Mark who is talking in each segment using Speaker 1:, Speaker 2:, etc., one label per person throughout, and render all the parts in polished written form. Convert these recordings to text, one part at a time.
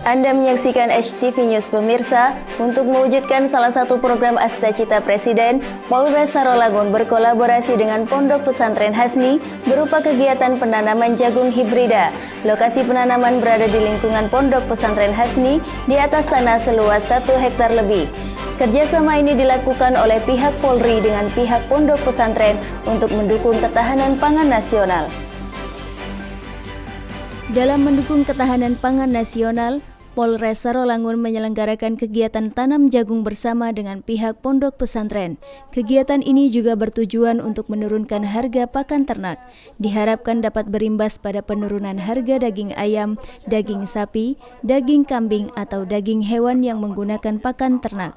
Speaker 1: Anda menyaksikan HTV News pemirsa. Untuk mewujudkan salah satu program Astacita Presiden, Polres Sarolangun berkolaborasi dengan Pondok Pesantren Hasni berupa kegiatan penanaman jagung hibrida. Lokasi penanaman berada di lingkungan Pondok Pesantren Hasni di atas tanah seluas 1 hektar lebih. Kerjasama ini dilakukan oleh pihak Polri dengan pihak Pondok Pesantren untuk mendukung ketahanan pangan nasional. Dalam mendukung ketahanan pangan nasional, Polres Sarolangun menyelenggarakan kegiatan tanam jagung bersama dengan pihak Pondok Pesantren. Kegiatan ini juga bertujuan untuk menurunkan harga pakan ternak. Diharapkan dapat berimbas pada penurunan harga daging ayam, daging sapi, daging kambing atau daging hewan yang menggunakan pakan ternak.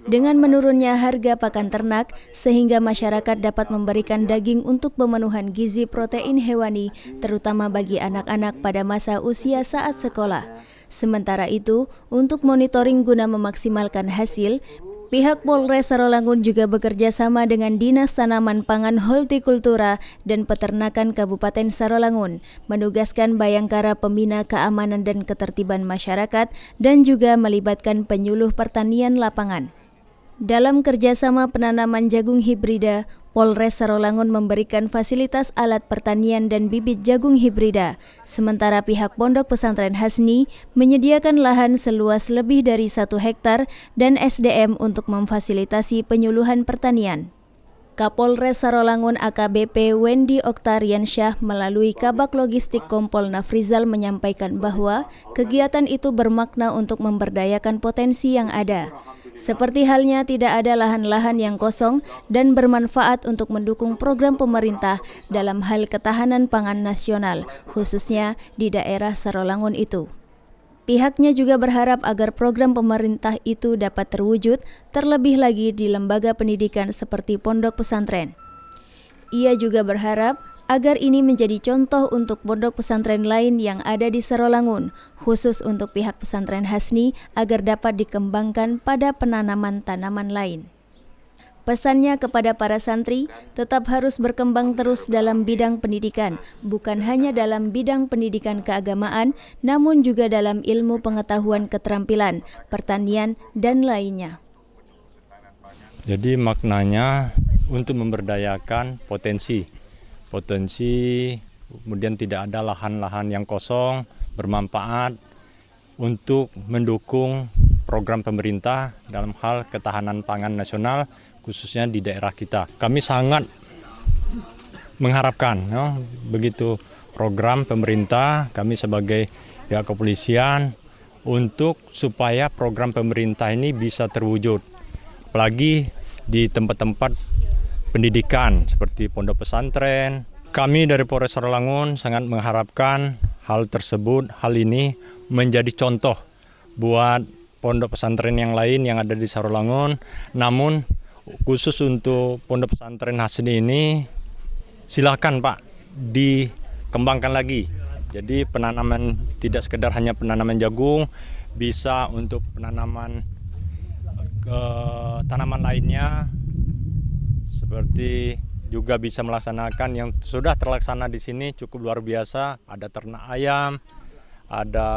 Speaker 1: Dengan menurunnya harga pakan ternak, sehingga masyarakat dapat memberikan daging untuk pemenuhan gizi protein hewani, terutama bagi anak-anak pada masa usia saat sekolah. Sementara itu, untuk monitoring guna memaksimalkan hasil, pihak Polres Sarolangun juga bekerja sama dengan Dinas Tanaman Pangan Hortikultura dan Peternakan Kabupaten Sarolangun, menugaskan Bayangkara Pembina Keamanan dan Ketertiban Masyarakat dan juga melibatkan penyuluh pertanian lapangan. Dalam kerjasama penanaman jagung hibrida, Polres Sarolangun memberikan fasilitas alat pertanian dan bibit jagung hibrida, sementara pihak Pondok Pesantren Hasni menyediakan lahan seluas lebih dari 1 hektar dan SDM untuk memfasilitasi penyuluhan pertanian. Kapolres Sarolangun AKBP Wendy Oktariansyah melalui Kabak Logistik Kompol Nafrizal menyampaikan bahwa kegiatan itu bermakna untuk memberdayakan potensi yang ada. Seperti halnya tidak ada lahan-lahan yang kosong dan bermanfaat untuk mendukung program pemerintah dalam hal ketahanan pangan nasional, khususnya di daerah Sarolangun itu. Pihaknya juga berharap agar program pemerintah itu dapat terwujud, terlebih lagi di lembaga pendidikan seperti pondok pesantren. Ia juga berharap agar ini menjadi contoh untuk pondok pesantren lain yang ada di Sarolangun, khusus untuk pihak pesantren Hasni agar dapat dikembangkan pada penanaman tanaman lain. Pesannya kepada para santri, tetap harus berkembang terus dalam bidang pendidikan, bukan hanya dalam bidang pendidikan keagamaan, namun juga dalam ilmu pengetahuan keterampilan, pertanian, dan lainnya.
Speaker 2: Jadi maknanya untuk memberdayakan potensi, kemudian tidak ada lahan-lahan yang kosong, bermanfaat untuk mendukung program pemerintah dalam hal ketahanan pangan nasional, khususnya di daerah kita. Kami sangat mengharapkan begitu program pemerintah, kami sebagai pihak kepolisian, untuk supaya program pemerintah ini bisa terwujud. Apalagi di tempat-tempat pendidikan seperti pondok pesantren. Kami dari Polres Sarolangun sangat mengharapkan hal tersebut, hal ini menjadi contoh buat pondok pesantren yang lain yang ada di Sarolangun. Namun khusus untuk pondok pesantren Hasni ini, silakan Pak dikembangkan lagi. Jadi penanaman tidak sekedar hanya penanaman jagung, bisa untuk penanaman tanaman lainnya. Seperti juga bisa melaksanakan yang sudah terlaksana di sini cukup luar biasa. Ada ternak ayam, ada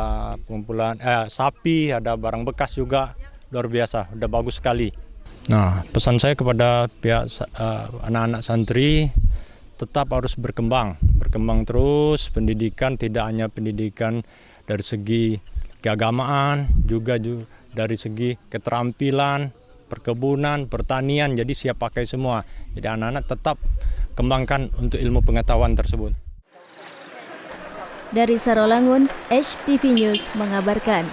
Speaker 2: pengumpulan sapi, ada barang bekas juga luar biasa, udah bagus sekali. Nah, pesan saya kepada pihak anak-anak santri tetap harus berkembang terus. Pendidikan tidak hanya pendidikan dari segi keagamaan, juga dari segi keterampilan, perkebunan, pertanian, jadi siap pakai semua. Jadi anak-anak tetap kembangkan untuk ilmu pengetahuan tersebut.
Speaker 1: Dari Sarolangun, HTV News mengabarkan.